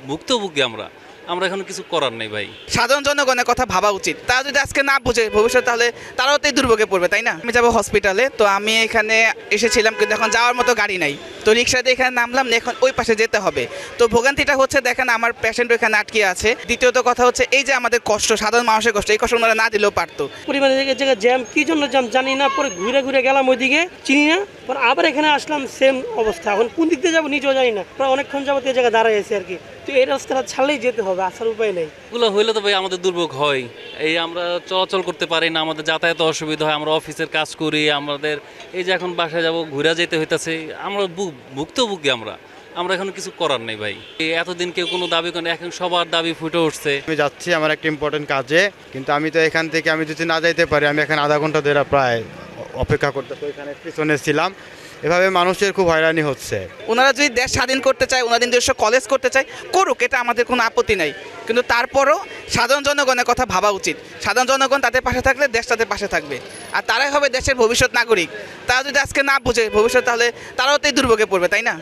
ভুক্তভোগী আমরা আমরা এখন কিছু করার নেই ভাই। সাধারণ জনগণের কথা ভাবা উচিত। তারা যদি আজকে না বুঝে ভবিষ্যৎ, তাহলে তারাও তো এই দুর্ভোগে পড়বে, তাই না? আমি যাবো হসপিটালে, তো আমি এখানে এসেছিলাম কিন্তু এখন যাওয়ার মতো গাড়ি নাই। তো রিক্সা দিয়ে এখানে নামলাম, এখন ওই পাশে যেতে হবে। তো ভোগান্তিটা হচ্ছে, দেখেন আমার পেশেন্ট এখানে আটকে আছে। দ্বিতীয়ত কথা হচ্ছে এই যে আমাদের কষ্ট, সাধারণ মানুষের কষ্ট, এই কষ্ট ওনারা না দিলেও পারতো। পরিমাণে জায়গায় জ্যাম, কি জন্য জ্যাম জানি না, পরে ঘুরে ঘুরে গেলাম ওইদিকে, চিনি না, পরে আবার এখানে আসলাম, সেম অবস্থা। এখন কোন দিক দিয়ে যাবো নিজেও জানি না, প্রায় অনেকক্ষণ যাবো এই জায়গায় দাঁড়াই আছে আর কি। তো এই রাস্তাটা ছাড়লেই যেতে হবে, আসার উপায় নেই। এগুলো হইলে তো ভাই আমাদের দুর্ভোগ হয়। এই আমরা চলাচল করতে পারি না, আমাদের যাতায়াতে অসুবিধা হয়, আমরা অফিসের কাজ করি, আমাদের এই যে এখন বাসায় যাব ঘুরে যেতে হইতেছে, আমরা ভুক্তভোগী আমরা আমরা এখন কিছু করার নেই ভাই। এই এতদিন কেউ কোনো দাবি করে, এখন সবার দাবি ফুটে উঠছে। আমি যাচ্ছি আমার একটা ইম্পর্টেন্ট কাজে, কিন্তু আমি তো এখান থেকে আমি যদি না যাইতে পারি, আমি এখানে আধা ঘন্টা ধরে প্রায় অপেক্ষা করতে, তো এখানে পিছনে ছিলাম। এভাবে মানুষের খুব হয়রানি হচ্ছে। ওনারা যদি দেশ স্বাধীন করতে চায়, ওনাদের নিজস্ব কলেজ করতে চায়, করুক, এটা আমাদের কোনো আপত্তি নাই। কিন্তু তারপরও সাধারণ জনগণের কথা ভাবা উচিত। সাধারণ জনগণ তাদের পাশে থাকলে দেশ তাদের পাশে থাকবে, আর তারাই হবে দেশের ভবিষ্যৎ নাগরিক। তারা যদি আজকে না বুঝে ভবিষ্যৎ, তাহলে তারাও তো এই দুর্ভোগে পড়বে, তাই না?